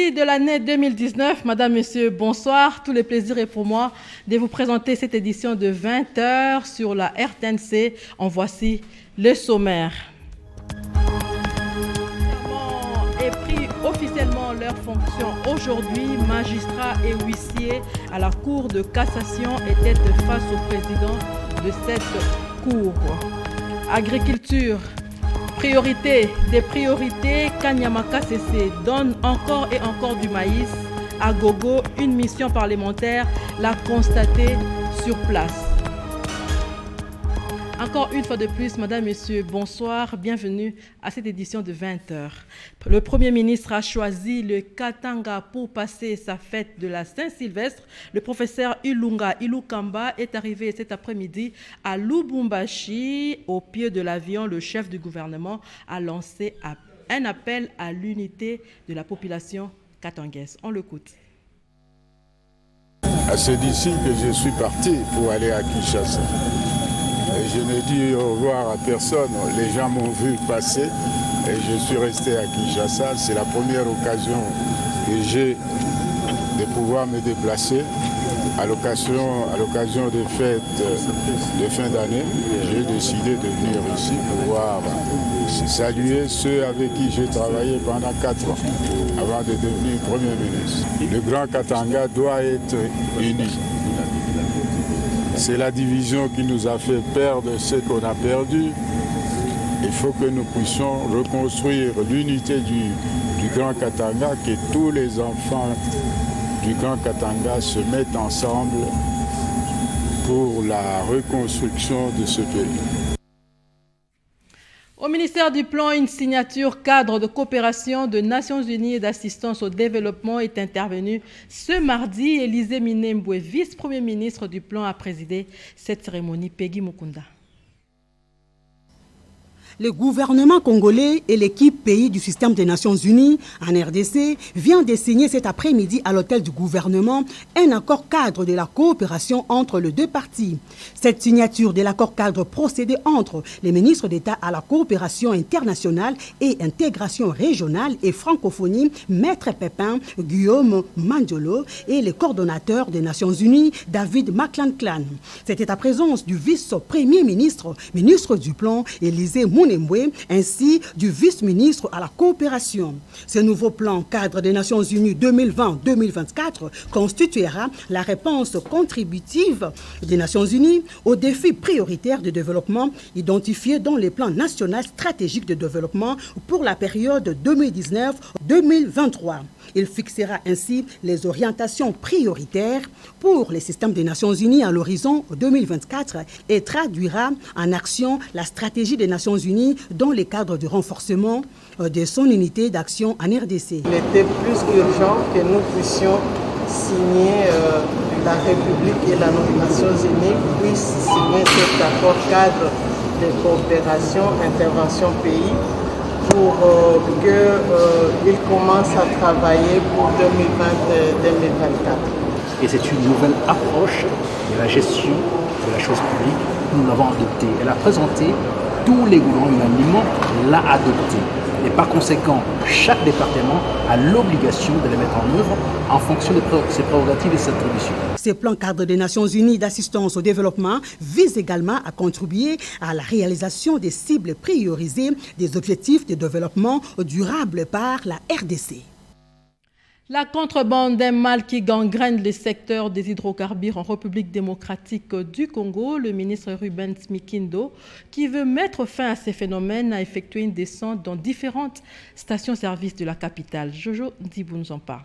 Merci de l'année 2019. Madame, Monsieur, bonsoir. Tout le plaisir est pour moi de vous présenter cette édition de 20h sur la RTNC. En voici le sommaire. Et pris officiellement leurs fonctions aujourd'hui, magistrats et huissiers à la Cour de cassation étaient face au président de cette Cour. Agriculture. Priorité des priorités, Kanyamaka CC donne encore et encore du maïs. À gogo, une mission parlementaire l'a constaté sur place. Encore une fois de plus, Madame, Monsieur, bonsoir, bienvenue à cette édition de 20h. Le Premier ministre a choisi le Katanga pour passer sa fête de la Saint-Sylvestre. Le professeur Ilunga Ilukamba est arrivé cet après-midi à Lubumbashi. Au pied de l'avion, le chef du gouvernement a lancé un appel à l'unité de la population katangaise. On l'écoute. C'est d'ici que je suis parti pour aller à Kinshasa. Je n'ai dit au revoir à personne, les gens m'ont vu passer et je suis resté à Kinshasa. C'est la première occasion que j'ai de pouvoir me déplacer à l'occasion des fêtes de fin d'année. J'ai décidé de venir ici pour pouvoir saluer ceux avec qui j'ai travaillé pendant 4 ans avant de devenir Premier ministre. Le Grand Katanga doit être uni. C'est la division qui nous a fait perdre ce qu'on a perdu. Il faut que nous puissions reconstruire l'unité du Grand Katanga, que tous les enfants du Grand Katanga se mettent ensemble pour la reconstruction de ce pays. Au ministère du Plan, une signature cadre de coopération des Nations Unies et d'assistance au développement est intervenue ce mardi. Élisée Minembwe, vice-premier ministre du Plan, a présidé cette cérémonie. Peggy Mukunda. Le gouvernement congolais et l'équipe pays du système des Nations Unies en RDC vient de signer cet après-midi à l'hôtel du gouvernement un accord cadre de la coopération entre les deux parties. Cette signature de l'accord cadre procédé entre les ministres d'État à la coopération internationale et intégration régionale et francophonie, Maître Pépin, Guillaume Mandjolo et le coordonnateur des Nations Unies, David McClan. C'était à présence du vice-premier ministre, ministre du Plan, Élisée Minembwe, ainsi du vice-ministre à la coopération. Ce nouveau plan cadre des Nations Unies 2020-2024 constituera la réponse contributive des Nations Unies aux défis prioritaires de développement identifiés dans les plans national stratégiques de développement pour la période 2019-2023. Il fixera ainsi les orientations prioritaires pour les systèmes des Nations Unies à l'horizon 2024 et traduira en action la stratégie des Nations Unies dans le cadre du renforcement de son unité d'action en RDC. Il était plus urgent que nous puissions signer, la République et la Nations Unies puissent signer cet accord cadre de coopération, intervention pays, pour qu'ils commencent à travailler pour 2020-2024. Et c'est une nouvelle approche de la gestion de la chose publique. Nous l'avons adoptée. Elle a présenté, tous les gouvernements unanimement l'a adoptée. Et par conséquent, chaque département a l'obligation de les mettre en œuvre en fonction de ses prérogatives et ses attributions. Ces plans cadres des Nations Unies d'assistance au développement visent également à contribuer à la réalisation des cibles priorisées des objectifs de développement durable par la RDC. La contrebande d'un mal qui gangrène le secteur des hydrocarbures en République démocratique du Congo, le ministre Rubens Mikindo, qui veut mettre fin à ces phénomènes, a effectué une descente dans différentes stations-service de la capitale. Jojo Ndibou nous en parle.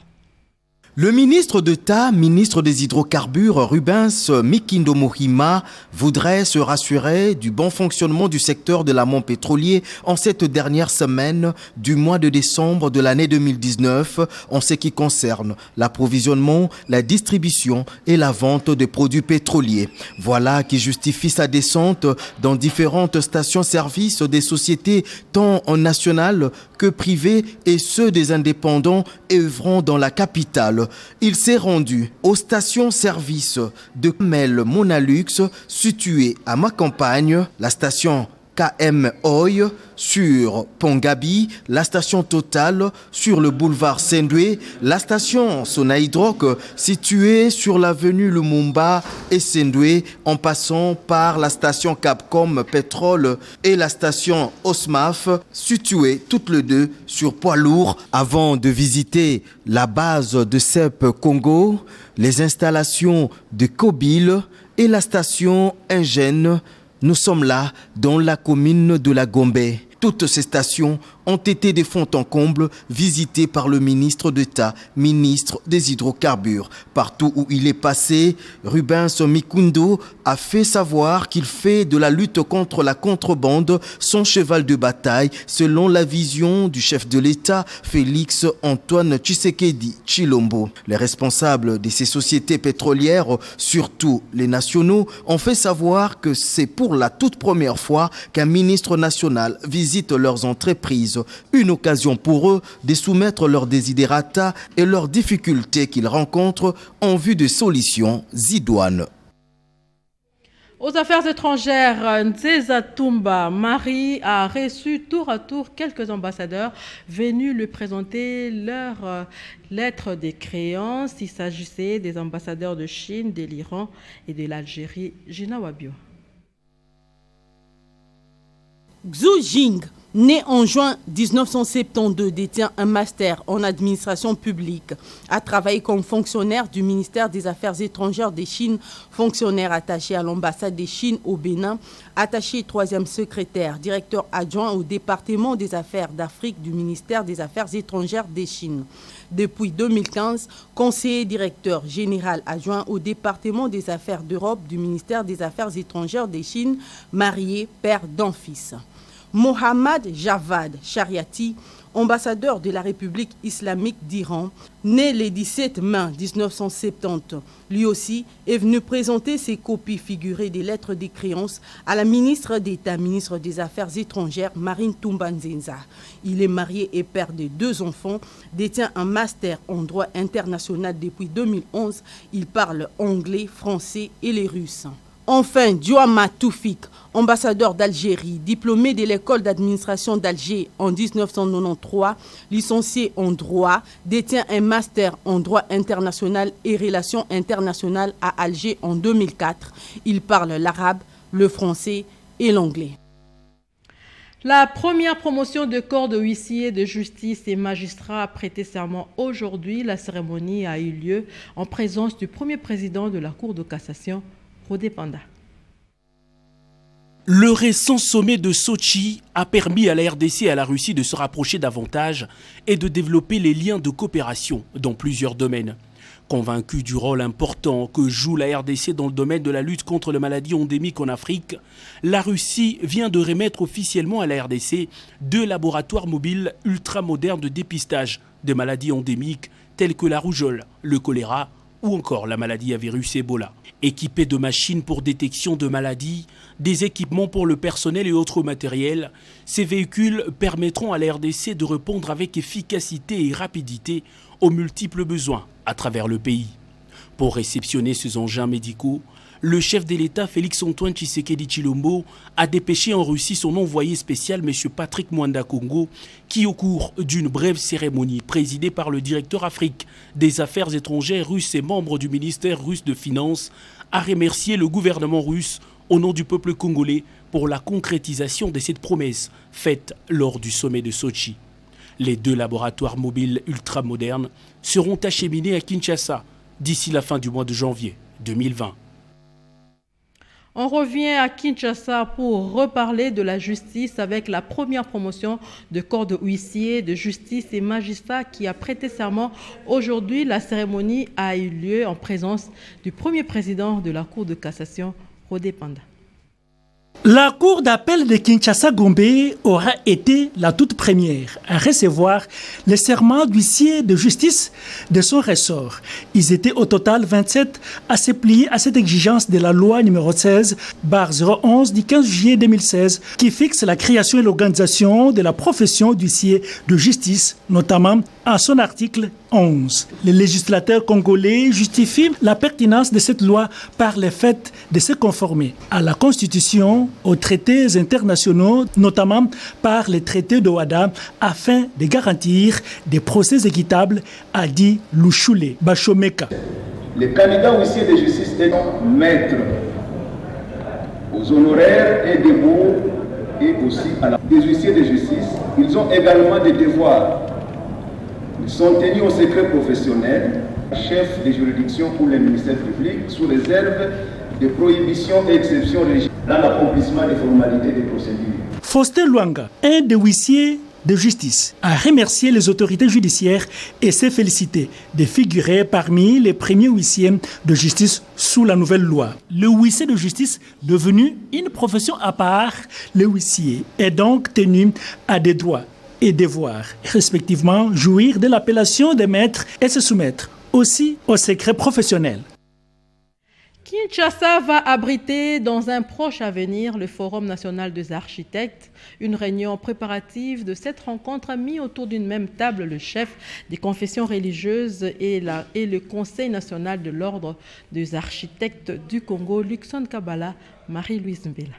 Le ministre d'État, ministre des Hydrocarbures, Rubens Mikindo Mohima, voudrait se rassurer du bon fonctionnement du secteur de l'amont pétrolier en cette dernière semaine du mois de décembre de l'année 2019 en ce qui concerne l'approvisionnement, la distribution et la vente des produits pétroliers. Voilà qui justifie sa descente dans différentes stations-service des sociétés tant nationales que privées et ceux des indépendants œuvrant dans la capitale. Il s'est rendu aux stations-service de Mel Monalux, située à ma campagne, la station KM Oil sur Pongabi, la station Total sur le boulevard Sendoué, la station Sonaïdroc située sur l'avenue Lumumba et Sendoué en passant par la station Capcom Pétrole et la station Osmaf située toutes les deux sur poids lourd avant de visiter la base de CEP Congo, les installations de Kobil et la station Ingène. Nous sommes là dans la commune de la Gombe. Toutes ces stations ont été de fond en comble visitées par le ministre d'État, ministre des hydrocarbures. Partout où il est passé, Rubens Mikundo a fait savoir qu'il fait de la lutte contre la contrebande son cheval de bataille, selon la vision du chef de l'État, Félix Antoine Tshisekedi Tshilombo. Les responsables de ces sociétés pétrolières, surtout les nationaux, ont fait savoir que c'est pour la toute première fois qu'un ministre national visite leurs entreprises. Une occasion pour eux de soumettre leurs desiderata et leurs difficultés qu'ils rencontrent en vue de solutions idoines. Aux affaires étrangères, Nzeza Toumba Marie a reçu tour à tour quelques ambassadeurs venus lui présenter leur lettre de créance. Il s'agissait des ambassadeurs de Chine, de l'Iran et de l'Algérie. Gina Wabio. Xu Jing, né en juin 1972, détient un master en administration publique. A travaillé comme fonctionnaire du ministère des Affaires étrangères de Chine, fonctionnaire attaché à l'ambassade de Chine au Bénin, attaché 3e secrétaire, directeur adjoint au département des Affaires d'Afrique du ministère des Affaires étrangères de Chine. Depuis 2015, conseiller directeur général adjoint au département des Affaires d'Europe du ministère des Affaires étrangères de Chine, marié, père d'un fils. Mohammad Javad Shariati, ambassadeur de la République islamique d'Iran, né le 17 mai 1970, lui aussi est venu présenter ses copies figurées des lettres de créance à la ministre d'État, ministre des Affaires étrangères, Marine Toumba Nzenza. Il est marié et père de 2 enfants, détient un master en droit international depuis 2011. Il parle anglais, français et les russes. Enfin, Diouama Toufik, ambassadeur d'Algérie, diplômé de l'école d'administration d'Alger en 1993, licencié en droit, détient un master en droit international et relations internationales à Alger en 2004. Il parle l'arabe, le français et l'anglais. La première promotion de corps de huissiers de justice et magistrats a prêté serment aujourd'hui. La cérémonie a eu lieu en présence du premier président de la Cour de cassation, Rodé Panda. Le récent sommet de Sochi a permis à la RDC et à la Russie de se rapprocher davantage et de développer les liens de coopération dans plusieurs domaines. Convaincu du rôle important que joue la RDC dans le domaine de la lutte contre les maladies endémiques en Afrique, la Russie vient de remettre officiellement à la RDC 2 laboratoires mobiles ultramodernes de dépistage des maladies endémiques telles que la rougeole, le choléra ou encore la maladie à virus Ebola. Équipés de machines pour détection de maladies, des équipements pour le personnel et autres matériels, ces véhicules permettront à la RDC de répondre avec efficacité et rapidité aux multiples besoins à travers le pays. Pour réceptionner ces engins médicaux, le chef de l'État Félix Antoine Tshisekedi Tshilombo a dépêché en Russie son envoyé spécial M. Patrick Mwanda Congo, qui au cours d'une brève cérémonie présidée par le directeur Afrique des Affaires étrangères russe et membre du ministère russe de Finances, a remercié le gouvernement russe au nom du peuple congolais pour la concrétisation de cette promesse faite lors du sommet de Sochi. Les 2 laboratoires mobiles ultramodernes seront acheminés à Kinshasa d'ici la fin du mois de janvier 2020. On revient à Kinshasa pour reparler de la justice avec la première promotion de corps de huissiers, de justice et magistrats qui a prêté serment aujourd'hui. La cérémonie a eu lieu en présence du premier président de la Cour de cassation, Rodé Panda. La Cour d'appel de Kinshasa-Gombe aura été la toute première à recevoir les serments d'huissiers de justice de son ressort. Ils étaient au total 27 à se plier à cette exigence de la loi numéro 16/011 du 15 juillet 2016 qui fixe la création et l'organisation de la profession d'huissier de justice, notamment à son article 11. Les législateurs congolais justifient la pertinence de cette loi par le fait de se conformer à la Constitution aux traités internationaux, notamment par les traités de Ouada, afin de garantir des procès équitables, a dit Louchoulé Bachomeka. Les candidats huissiers de justice sont maîtres aux honoraires et des baux et aussi à la des huissiers de justice. Ils ont également des devoirs. Ils sont tenus au secret professionnel, chef de juridiction pour les ministères publics, sous réserve de prohibitions et exceptions régies dans l'accomplissement des formalités des procédures. Faustin Luanga, un des huissiers de justice, a remercié les autorités judiciaires et s'est félicité de figurer parmi les premiers huissiers de justice sous la nouvelle loi. Le huissier de justice, devenu une profession à part, le huissier est donc tenu à des droits et devoirs, respectivement jouir de l'appellation de maître et se soumettre aussi au secret professionnel. Kinshasa va abriter dans un proche avenir le Forum national des architectes, une réunion préparative de cette rencontre a mis autour d'une même table le chef des confessions religieuses et le Conseil national de l'ordre des architectes du Congo, Luxon Kabala, Marie-Louise Mbela.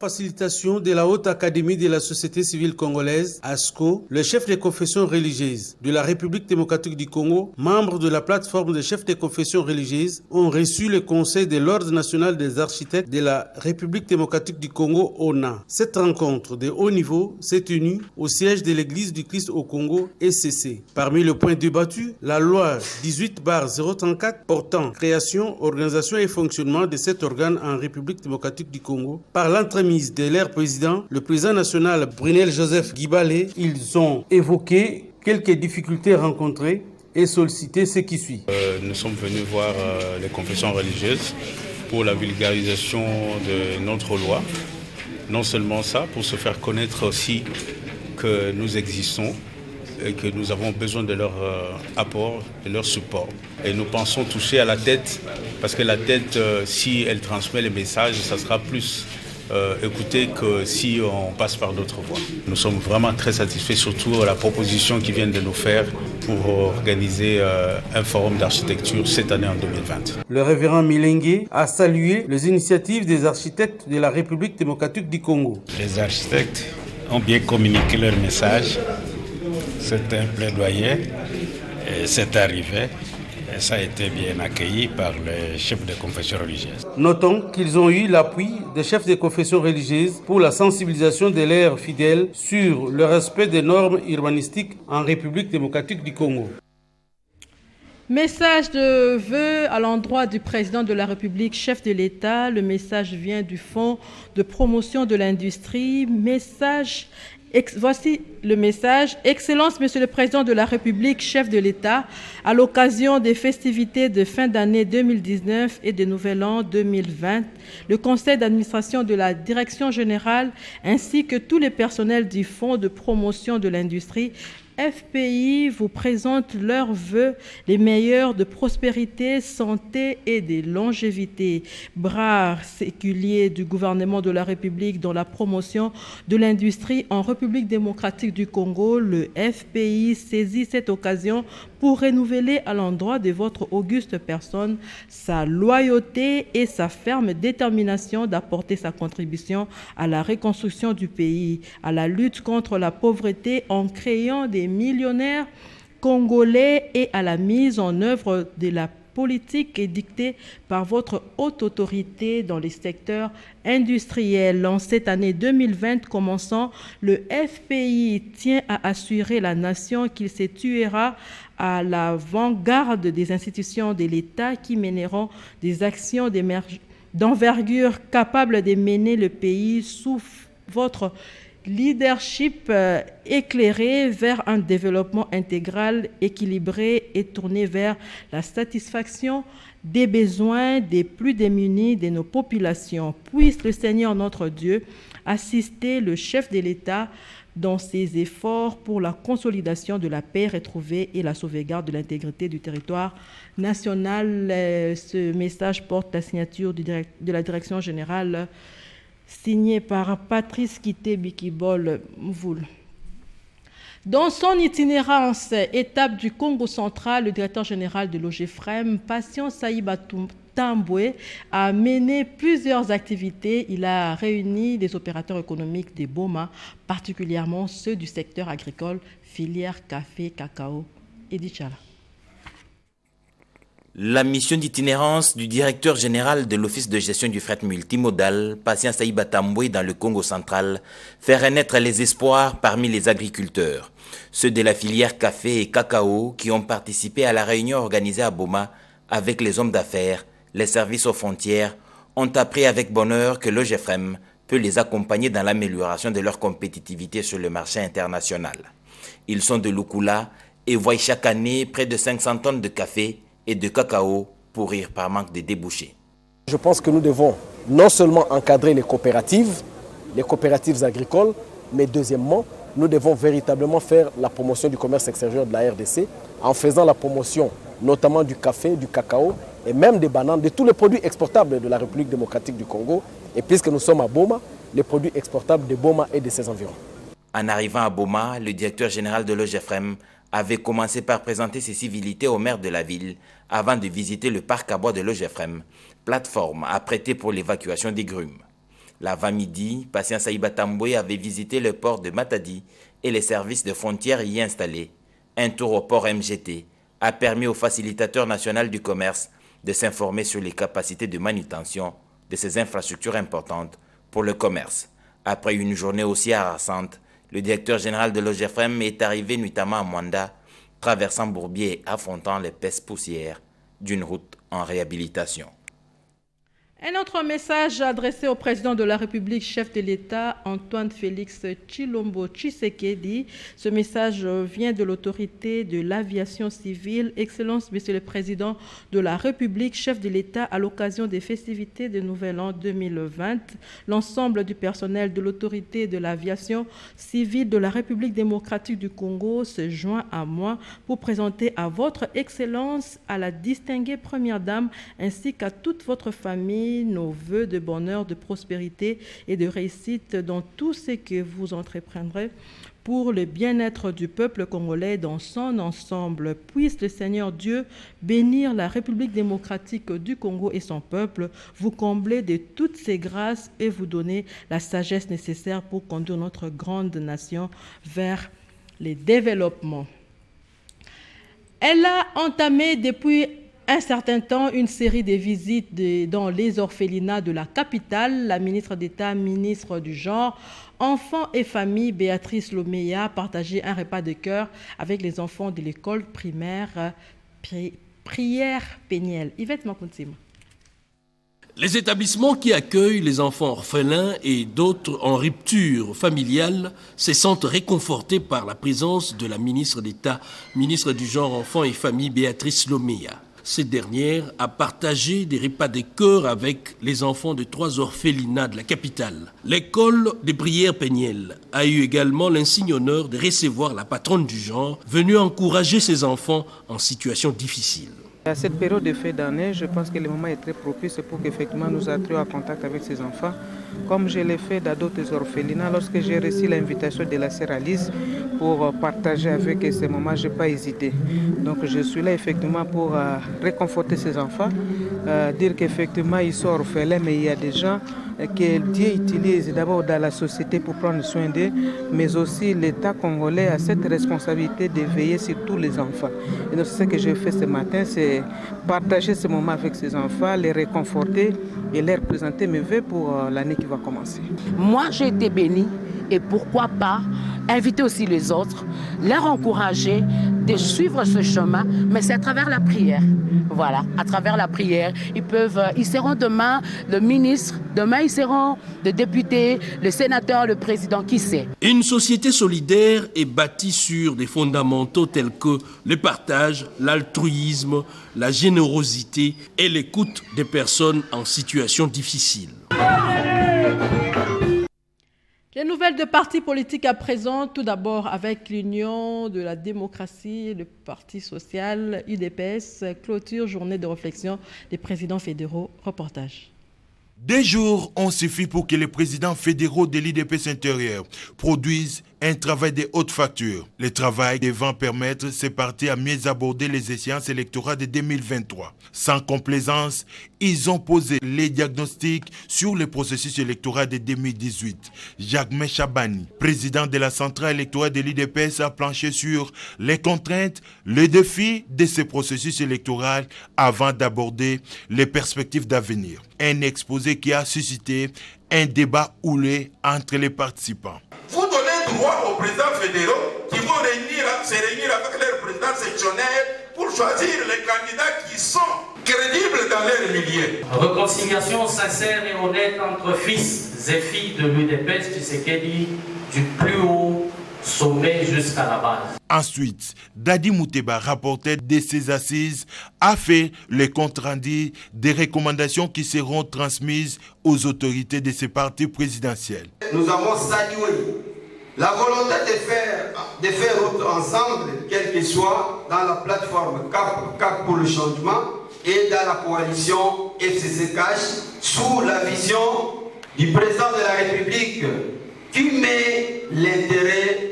Facilitation de la Haute Académie de la Société Civile Congolaise, ASCO, le chef des confessions religieuses de la République démocratique du Congo, membres de la plateforme des chefs des confessions religieuses, ont reçu le Conseil de l'Ordre national des architectes de la République démocratique du Congo, ONA. Cette rencontre de haut niveau s'est tenue au siège de l'Église du Christ au Congo, ECC. Parmi les points débattus, la loi 18/034 portant création, organisation et fonctionnement de cet organe en République démocratique du Congo, par l'entremise de leur président, le président national Brunel Joseph Guibalé. Ils ont évoqué quelques difficultés rencontrées et sollicité ce qui suit. Nous sommes venus voir les confessions religieuses pour la vulgarisation de notre loi. Non seulement ça, pour se faire connaître aussi que nous existons et que nous avons besoin de leur apport, de leur support. Et nous pensons toucher à la tête, parce que la tête, si elle transmet les messages, ça sera plus écouter que si on passe par d'autres voies. Nous sommes vraiment très satisfaits, surtout de la proposition qu'ils viennent de nous faire pour organiser un forum d'architecture cette année en 2020. Le révérend Milengue a salué les initiatives des architectes de la République démocratique du Congo. Les architectes ont bien communiqué leur message. C'est un plaidoyer et c'est arrivé. Et ça a été bien accueilli par les chefs de confession religieuse. Notons qu'ils ont eu l'appui des chefs de confession religieuse pour la sensibilisation de leurs fidèles sur le respect des normes urbanistiques en République démocratique du Congo. Message de vœux à l'endroit du président de la République, chef de l'État. Le message vient du Fonds de promotion de l'industrie. Voici le message. Excellence, Monsieur le Président de la République, chef de l'État, à l'occasion des festivités de fin d'année 2019 et de Nouvel An 2020, le Conseil d'administration de la Direction générale ainsi que tous les personnels du Fonds de promotion de l'industrie FPI vous présente leurs vœux les meilleurs de prospérité, santé et de longévité. Bras séculier du gouvernement de la République dans la promotion de l'industrie en République démocratique du Congo, le FPI saisit cette occasion pour renouveler à l'endroit de votre auguste personne sa loyauté et sa ferme détermination d'apporter sa contribution à la reconstruction du pays, à la lutte contre la pauvreté en créant des millionnaires congolais et à la mise en œuvre de la politique dictée par votre haute autorité dans les secteurs industriels. En cette année 2020 commençant, le FPI tient à assurer la nation qu'il se tuera à l'avant-garde des institutions de l'État qui mèneront des actions d'envergure capables de mener le pays sous votre leadership éclairé vers un développement intégral, équilibré et tourné vers la satisfaction des besoins des plus démunis de nos populations. Puisse le Seigneur notre Dieu assister le chef de l'État dans ses efforts pour la consolidation de la paix retrouvée et la sauvegarde de l'intégrité du territoire national. Ce message porte la signature de la Direction générale signé par Patrice Kité Bikibol Mvoul. Dans son itinérance, étape du Congo central, le directeur général de l'OGEFREM, Patient Saïba Tamboué, a mené plusieurs activités. Il a réuni des opérateurs économiques des Boma, particulièrement ceux du secteur agricole, filière café, cacao et d'Ichala. La mission d'itinérance du directeur général de l'Office de gestion du fret multimodal, Patient Saïba Tamboué, dans le Congo central, fait renaître les espoirs parmi les agriculteurs. Ceux de la filière café et cacao qui ont participé à la réunion organisée à Boma avec les hommes d'affaires, les services aux frontières, ont appris avec bonheur que l'OGEFREM peut les accompagner dans l'amélioration de leur compétitivité sur le marché international. Ils sont de Lukula et voient chaque année près de 500 tonnes de café et de cacao pourrir par manque de débouchés. Je pense que nous devons non seulement encadrer les coopératives agricoles, mais deuxièmement, nous devons véritablement faire la promotion du commerce extérieur de la RDC en faisant la promotion notamment du café, du cacao et même des bananes, de tous les produits exportables de la République démocratique du Congo. Et puisque nous sommes à Boma, les produits exportables de Boma et de ses environs. En arrivant à Boma, le directeur général de l'OGEFREM avait commencé par présenter ses civilités au maire de la ville avant de visiter le parc à bois de l'OGEFREM, plateforme apprêtée pour l'évacuation des grumes. L'avant-midi, Patient Saïba Tamboué avait visité le port de Matadi et les services de frontières y installés. Un tour au port MGT a permis au facilitateur national du commerce de s'informer sur les capacités de manutention de ces infrastructures importantes pour le commerce. Après une journée aussi harassante, le directeur général de l'OGEFREM est arrivé nuitamment à Mwanda, traversant Bourbier et affrontant les pestes poussières d'une route en réhabilitation. Un autre message adressé au président de la République, chef de l'État, Antoine Félix Tshilombo Tshisekedi. Ce message vient de l'autorité de l'aviation civile. Excellence, Monsieur le Président de la République, chef de l'État, à l'occasion des festivités de Nouvel An 2020, l'ensemble du personnel de l'autorité de l'aviation civile de la République démocratique du Congo se joint à moi pour présenter à votre Excellence, à la distinguée Première Dame, ainsi qu'à toute votre famille, nos voeux de bonheur, de prospérité et de réussite dans tout ce que vous entreprendrez pour le bien-être du peuple congolais dans son ensemble. Puisse le Seigneur Dieu bénir la République démocratique du Congo et son peuple, vous combler de toutes ses grâces et vous donner la sagesse nécessaire pour conduire notre grande nation vers les développements. Elle a entamé depuis un certain temps une série de visites dans les orphelinats de la capitale. La ministre d'État, ministre du Genre, Enfants et Familles, Béatrice Loméa, a partagé un repas de cœur avec les enfants de l'école primaire Prière Péniel. Yvette Makuntsima. Les établissements qui accueillent les enfants orphelins et d'autres en rupture familiale se sentent réconfortés par la présence de la ministre d'État, ministre du Genre, Enfants et Familles, Béatrice Loméa. Cette dernière a partagé des repas de cœur avec les enfants de 3 orphelinats de la capitale. L'école des Prières Péniel a eu également l'insigne honneur de recevoir la patronne du genre, venue encourager ses enfants en situation difficile. À cette période de fin d'année, je pense que le moment est très propice pour qu'effectivement nous entrions en contact avec ces enfants, comme je l'ai fait dans d'autres orphelinats. Lorsque j'ai reçu l'invitation de la sœur Alice pour partager avec ces moments, je n'ai pas hésité. Donc je suis là effectivement pour réconforter ces enfants, dire qu'effectivement ils sont orphelins, mais il y a des gens que Dieu utilise d'abord dans la société pour prendre soin d'eux, mais aussi l'État congolais a cette responsabilité de veiller sur tous les enfants. Et donc c'est ce que j'ai fait ce matin, c'est partager ce moment avec ces enfants, les réconforter et leur présenter mes vœux pour l'année qui va commencer. Moi j'ai été bénie et pourquoi pas inviter aussi les autres, leur encourager de suivre ce chemin, mais c'est à travers la prière. Voilà, à travers la prière, ils seront demain le ministre, demain ils seront le député, le sénateur, le président, qui sait. Une société solidaire est bâtie sur des fondamentaux tels que le partage, l'altruisme, la générosité et l'écoute des personnes en situation difficile. Les nouvelles de partis politiques à présent, tout d'abord avec l'Union de la démocratie, le Parti social, UDPS, clôture, journée de réflexion des présidents fédéraux. Reportage. Des jours ont suffi pour que les présidents fédéraux de l'IDPS intérieur produisent un travail de haute facture. Le travail devant permettre ces partis à mieux aborder les échéances électorales de 2023. Sans complaisance, ils ont posé les diagnostics sur le processus électoral de 2018. Jacques Chabani, président de la centrale électorale de l'IDPS, a planché sur les contraintes, les défis de ce processus électoral avant d'aborder les perspectives d'avenir. Un exposé qui a suscité un débat houlé entre les participants. Vous donnez droit aux présidents fédéraux qui vont se réunir avec leurs présidents sectionnaires pour choisir les candidats qui sont crédibles dans leur milieu. Réconciliation sincère et honnête entre fils et filles de l'UDPS Tshisekedi du plus haut sommet jusqu'à la base. Ensuite, Dadi Mouteba, rapporteur de ces assises, a fait le compte-rendu des recommandations qui seront transmises aux autorités de ces partis présidentiels. Nous avons salué la volonté de faire route ensemble, quel que soit dans la plateforme CAP pour le changement et dans la coalition FCC Cash, sous la vision du président de la République qui met l'intérêt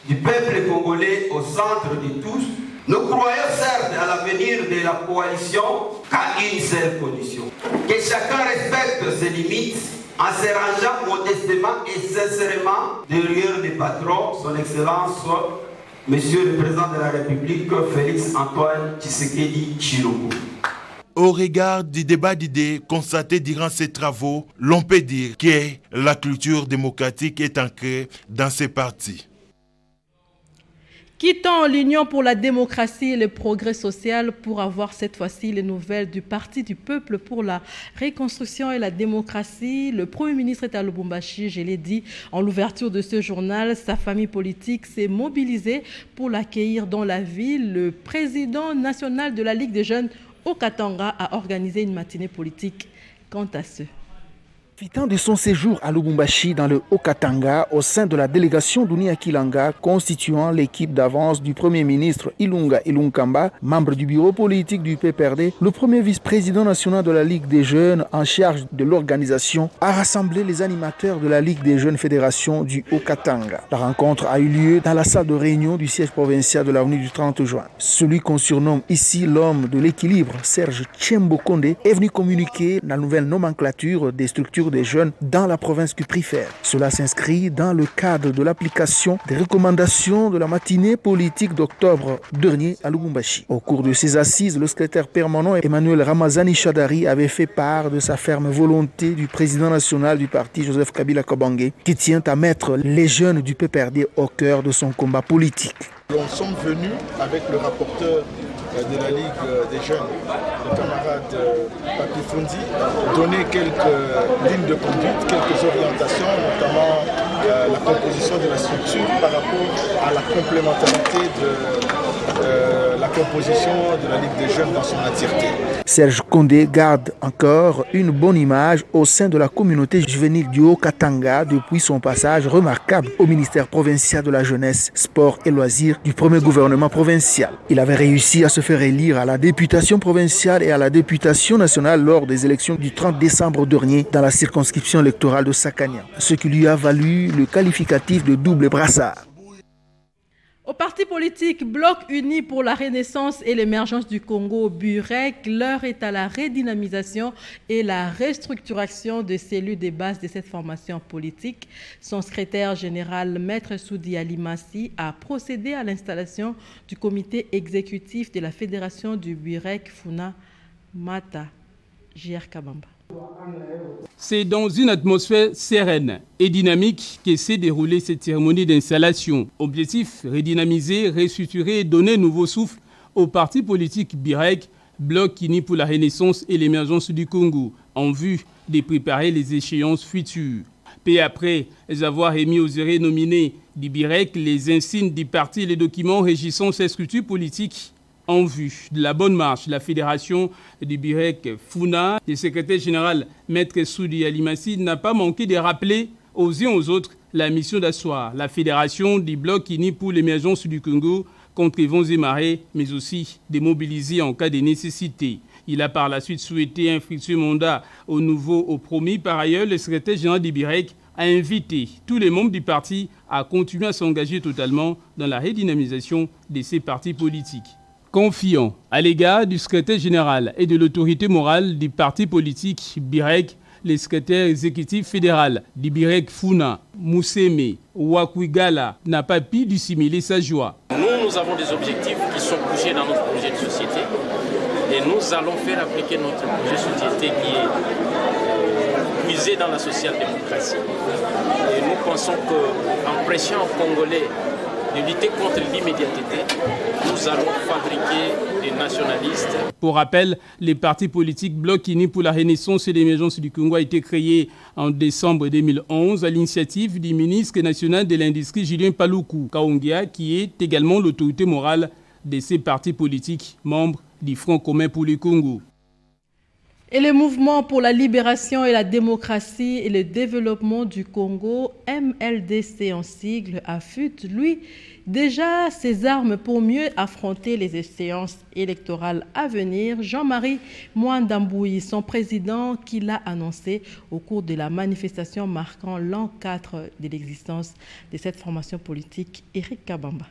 du peuple congolais au centre de tous. Nous croyons certes à l'avenir de la coalition qu'à une seule condition. Que chacun respecte ses limites en se rangeant modestement et sincèrement derrière les patrons, son Excellence, Monsieur le Président de la République, Félix Antoine Tshisekedi Tshilombo. Au regard du débat d'idées constaté durant ces travaux, l'on peut dire que la culture démocratique est ancrée dans ces partis. Quittons l'Union pour la démocratie et le progrès social pour avoir cette fois-ci les nouvelles du Parti du peuple pour la reconstruction et la démocratie. Le Premier ministre est à Lubumbashi, je l'ai dit en l'ouverture de ce journal. Sa famille politique s'est mobilisée pour l'accueillir dans la ville. Le président national de la Ligue des jeunes au Katanga a organisé une matinée politique quant à ce. Profitant de son séjour à Lubumbashi dans le Haut-Katanga au sein de la délégation d'Unia Kilanga constituant l'équipe d'avance du Premier ministre Ilunga Ilunkamba, membre du bureau politique du PPRD, le premier vice-président national de la Ligue des jeunes en charge de l'organisation a rassemblé les animateurs de la Ligue des jeunes fédérations du Haut-Katanga. La rencontre a eu lieu dans la salle de réunion du siège provincial de l'avenue du 30 juin. Celui qu'on surnomme ici l'homme de l'équilibre, Serge Tchembo Kondé, est venu communiquer la nouvelle nomenclature des structures des jeunes dans la province du Prifère. Cela s'inscrit dans le cadre de l'application des recommandations de la matinée politique d'octobre dernier à Lubumbashi. Au cours de ces assises, le secrétaire permanent Emmanuel Ramazani Chadari avait fait part de sa ferme volonté du président national du parti Joseph Kabila Kabange qui tient à mettre les jeunes du PPRD au cœur de son combat politique. Nous sommes venus avec le rapporteur de la Ligue des jeunes, le camarade Papi Fundi, donner quelques lignes de conduite, quelques orientations, notamment la composition de la structure par rapport à la complémentarité de la composition de la Ligue des jeunes dans son entièreté. Serge Kondé garde encore une bonne image au sein de la communauté juvénile du Haut-Katanga depuis son passage remarquable au ministère provincial de la jeunesse, sport et loisirs du premier gouvernement provincial. Il avait réussi à se faire élire à la députation provinciale et à la députation nationale lors des élections du 30 décembre dernier dans la circonscription électorale de Sakania, ce qui lui a valu le qualificatif de double brassard. Au parti politique Bloc Uni pour la Renaissance et l'émergence du Congo, Burek, l'heure est à la redynamisation et la restructuration des cellules de base de cette formation politique. Son secrétaire général, Maître Soudi Alimassi, a procédé à l'installation du comité exécutif de la Fédération du Burek Funa Mata, J.R. Kabamba. C'est dans une atmosphère sereine et dynamique que s'est déroulée cette cérémonie d'installation. Objectif, redynamiser, restructurer et donner nouveau souffle au parti politique BIREC, Bloc Uni pour la Renaissance et l'émergence du Congo, en vue de préparer les échéances futures. Peu après avoir émis aux erreurs nominés du BIREC les insignes du parti et les documents régissant ces structures politiques, en vue de la bonne marche, la fédération du BIREC Funa, le secrétaire général Maître Soudi Alimassi n'a pas manqué de rappeler aux uns aux autres la mission d'asseoir la fédération du Bloc Uni pour l'émergence du Congo contre vents et marées, mais aussi démobilisé en cas de nécessité. Il a par la suite souhaité un fructueux mandat au promis. Par ailleurs, le secrétaire général du BIREC a invité tous les membres du parti à continuer à s'engager totalement dans la redynamisation de ces partis politiques. Confiant à l'égard du secrétaire général et de l'autorité morale du parti politique BIREC, le secrétaire exécutif fédéral du BIREC Funa, Mousseme Wakwigala, n'a pas pu dissimuler sa joie. Nous avons des objectifs qui sont couchés dans notre projet de société et nous allons faire appliquer notre projet de société qui est puisé dans la social-démocratie. Et nous pensons qu'en prêchant aux Congolais de lutter contre l'immédiateté, nous allons fabriquer des nationalistes. Pour rappel, les partis politiques Bloc Uni pour la Renaissance et l'émergence du Congo a été créé en décembre 2011 à l'initiative du ministre national de l'Industrie Julien Paluku Kaongia, qui est également l'autorité morale de ces partis politiques membres du Front commun pour le Congo. Et le mouvement pour la libération et la démocratie et le développement du Congo, MLDC en sigle, affûte, lui, déjà ses armes pour mieux affronter les échéances électorales à venir. Jean-Marie Mwandambouyi, son président, qui l'a annoncé au cours de la manifestation marquant l'an 4 de l'existence de cette formation politique, Eric Kabamba.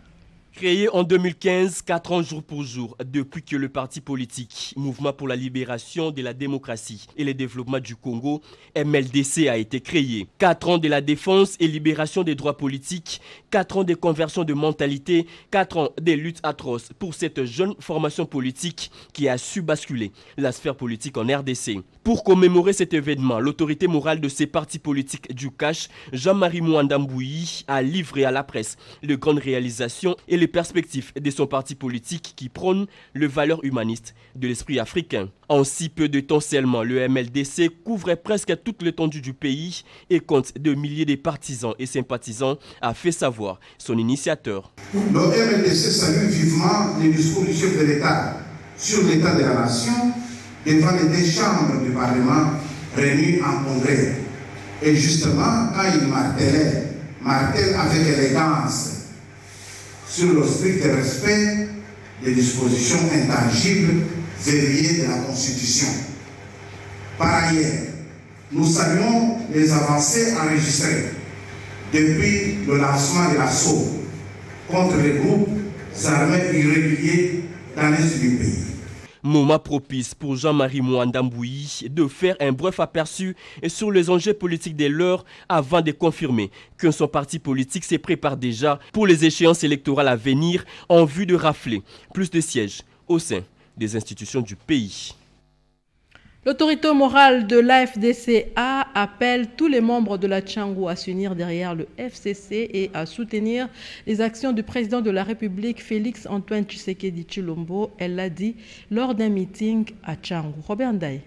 Créé en 2015, 4 ans jour pour jour, depuis que le parti politique Mouvement pour la libération de la démocratie et le développement du Congo, MLDC, a été créé. 4 ans de la défense et libération des droits politiques, 4 ans de conversion de mentalité, 4 ans de luttes atroces pour cette jeune formation politique qui a su basculer la sphère politique en RDC. Pour commémorer cet événement, l'autorité morale de ces partis politiques du cash, Jean-Marie Mwandambouyi, a livré à la presse les grandes réalisations et les perspectives de son parti politique qui prône les valeurs humanistes de l'esprit africain. En si peu de temps seulement, le MLDC couvrait presque toute l'étendue du pays et compte de milliers de partisans et sympathisants, a fait savoir son initiateur. Le MLDC salue vivement les discours du chef de l'État sur l'état de la nation devant les deux chambres du Parlement réunies en congrès. Et justement, quand il martèle avec élégance sur le strict respect des dispositions intangibles verrouillées de la Constitution. Par ailleurs, nous saluons les avancées enregistrées depuis le lancement de l'assaut contre les groupes armés irréguliers dans l'est du pays. Moment propice pour Jean-Marie Mwandambouyi de faire un bref aperçu sur les enjeux politiques de l'heure avant de confirmer que son parti politique se prépare déjà pour les échéances électorales à venir en vue de rafler plus de sièges au sein des institutions du pays. L'autorité morale de l'AFDCA appelle tous les membres de la Tchangou à s'unir derrière le FCC et à soutenir les actions du président de la République, Félix-Antoine Tshisekedi Tshilombo. Elle l'a dit lors d'un meeting à Tchangou. Robert Ndaye.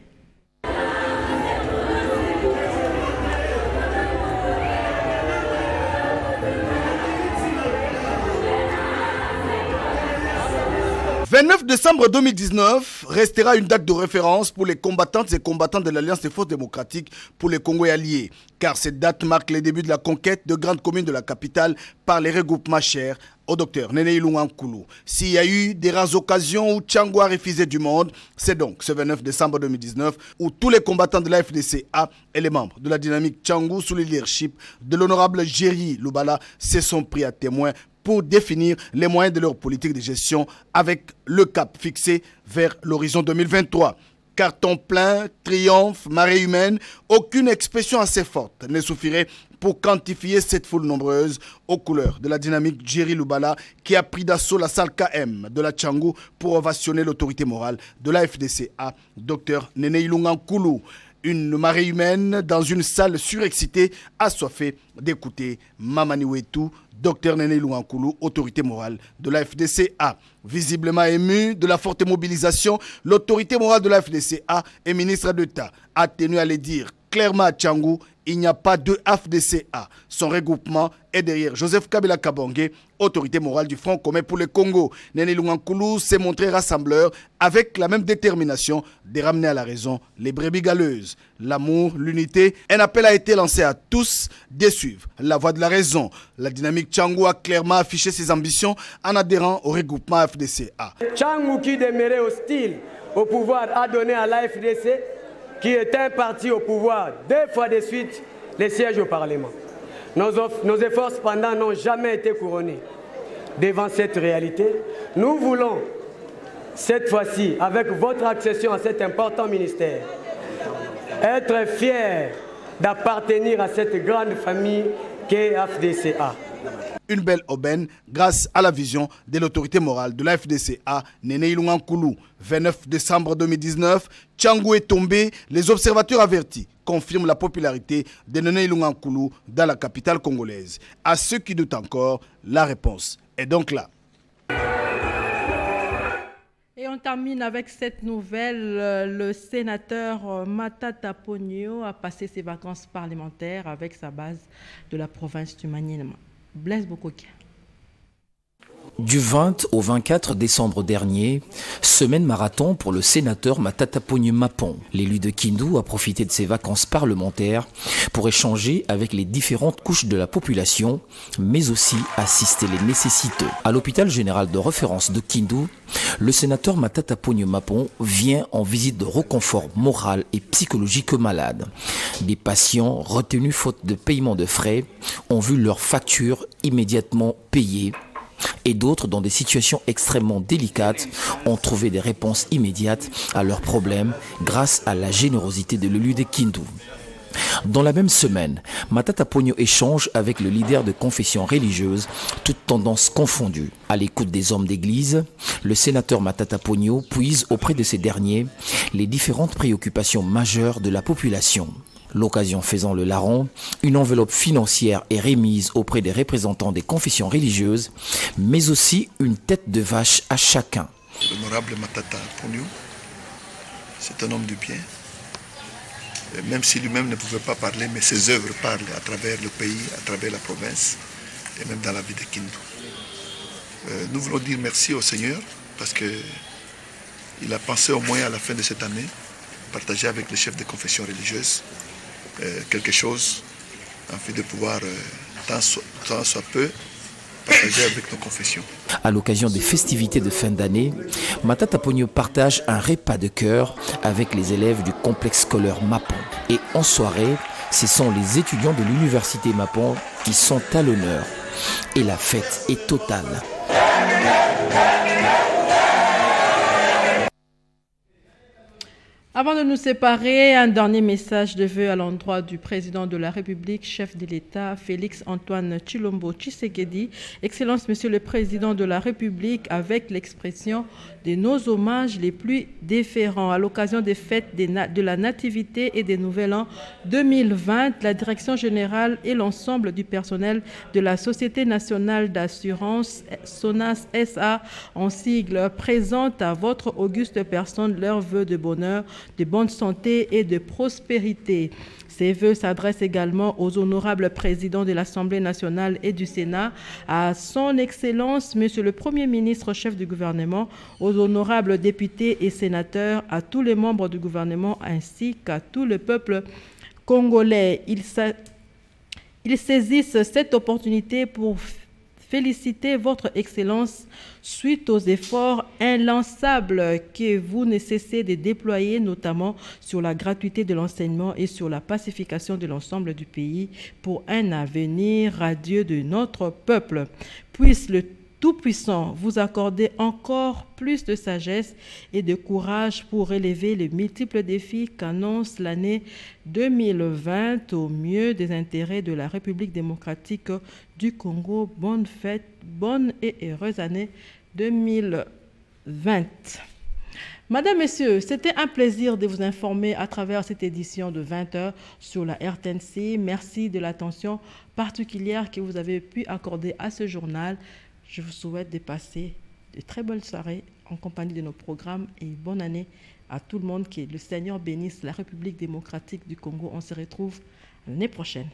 Le 29 décembre 2019 restera une date de référence pour les combattantes et combattants de l'Alliance des forces démocratiques pour les Congo et alliés, car cette date marque les débuts de la conquête de grandes communes de la capitale par les regroupements chers au docteur Néné Ilunga Nkulu. S'il y a eu des rares occasions où Tchangou a refusé du monde, c'est donc ce 29 décembre 2019 où tous les combattants de la FDCA et les membres de la dynamique Tchangou sous le leadership de l'honorable Jerry Lubala se sont pris à témoin pour définir les moyens de leur politique de gestion avec le cap fixé vers l'horizon 2023. Carton plein, triomphe, marée humaine, aucune expression assez forte ne suffirait pour quantifier cette foule nombreuse aux couleurs de la dynamique Jerry Lubala qui a pris d'assaut la salle KM de la Tchangou pour ovationner l'autorité morale de la FDCA, Dr Néné Ilunga Nkulu. Une marée humaine dans une salle surexcitée, assoiffée d'écouter Mamani Wetu, Dr Néné Ilunga Nkulu, autorité morale de la FDCA. Visiblement ému de la forte mobilisation, l'autorité morale de la FDCA et ministre d'État a tenu à le dire clairement à Tchangou, il n'y a pas de AFDCA. Son regroupement est derrière Joseph Kabila Kabange, autorité morale du Front commun pour le Congo. Néné Ilunga Nkoulou s'est montré rassembleur avec la même détermination de ramener à la raison les brebis galeuses. L'amour, l'unité, un appel a été lancé à tous de suivre la voie de la raison. La dynamique Tchangou a clairement affiché ses ambitions en adhérant au regroupement FDCA. Tchangou qui demeurait hostile au pouvoir a donné à l'AFDC, qui est un parti au pouvoir, 2 fois de suite les sièges au Parlement. Nos efforts cependant n'ont jamais été couronnés. Devant cette réalité, nous voulons, cette fois-ci, avec votre accession à cet important ministère, être fiers d'appartenir à cette grande famille qu'est FDCA. Une belle aubaine grâce à la vision de l'autorité morale de la FDCA, Néné Ilunga Nkoulou. 29 décembre 2019, Tchangou est tombé. Les observateurs avertis confirment la popularité de Néné Ilunga Nkoulou dans la capitale congolaise. À ceux qui doutent encore, la réponse est donc là. Et on termine avec cette nouvelle. Le sénateur Matata Ponyo a passé ses vacances parlementaires avec sa base de la province du Maniema. Blaise Bokokia. Du 20 au 24 décembre dernier, semaine marathon pour le sénateur Matata Ponyo Mapon. L'élu de Kindu a profité de ses vacances parlementaires pour échanger avec les différentes couches de la population, mais aussi assister les nécessiteux. À l'hôpital général de référence de Kindu, le sénateur Matata Ponyo Mapon vient en visite de reconfort moral et psychologique aux malades. Des patients retenus faute de paiement de frais ont vu leurs factures immédiatement payées et d'autres, dans des situations extrêmement délicates, ont trouvé des réponses immédiates à leurs problèmes grâce à la générosité de l'élu de Kindu. Dans la même semaine, Matata Ponyo échange avec le leader de confession religieuse, toutes tendances confondues. À l'écoute des hommes d'église, le sénateur Matata Ponyo puise auprès de ces derniers les différentes préoccupations majeures de la population. L'occasion faisant le larron, une enveloppe financière est remise auprès des représentants des confessions religieuses, mais aussi une tête de vache à chacun. L'honorable Matata Ponyo, c'est un homme de bien. Même si lui-même ne pouvait pas parler, mais ses œuvres parlent à travers le pays, à travers la province et même dans la vie de Kindu. Nous voulons dire merci au Seigneur parce qu'il a pensé au moins à la fin de cette année partager avec les chefs de confession religieuse quelque chose afin de pouvoir, tant soit peu, partager avec nos confessions. À l'occasion des festivités de fin d'année, Matata Ponyo partage un repas de cœur avec les élèves du complexe scolaire Mapon. Et en soirée, ce sont les étudiants de l'université Mapon qui sont à l'honneur. Et la fête est totale. Avant de nous séparer, un dernier message de vœux à l'endroit du président de la République, chef de l'État, Félix-Antoine Tshilombo Tshisekedi. Excellence, Monsieur le Président de la République, avec l'expression de nos hommages les plus déférents. À l'occasion des fêtes de la Nativité et des Nouvel An 2020, la Direction générale et l'ensemble du personnel de la Société nationale d'assurance, SONAS SA, en sigle, présentent à votre auguste personne leurs vœux de bonheur, de bonne santé et de prospérité. Ces vœux s'adressent également aux honorables présidents de l'Assemblée nationale et du Sénat, à son Excellence, Monsieur le Premier ministre, chef du gouvernement, aux honorables députés et sénateurs, à tous les membres du gouvernement ainsi qu'à tout le peuple congolais. Ils saisissent cette opportunité pour féliciter votre Excellence suite aux efforts inlançables que vous ne cessez de déployer, notamment sur la gratuité de l'enseignement et sur la pacification de l'ensemble du pays pour un avenir radieux de notre peuple. Puisse le Tout-Puissant vous accorder encore plus de sagesse et de courage pour relever les multiples défis qu'annonce l'année 2020 au mieux des intérêts de la République démocratique du Congo. Bonne fête, bonne et heureuse année 2020. Madame, Messieurs, c'était un plaisir de vous informer à travers cette édition de 20h sur la RTNC. Merci de l'attention particulière que vous avez pu accorder à ce journal. Je vous souhaite de passer de très bonnes soirées en compagnie de nos programmes et bonne année à tout le monde. Que le Seigneur bénisse la République démocratique du Congo. On se retrouve l'année prochaine.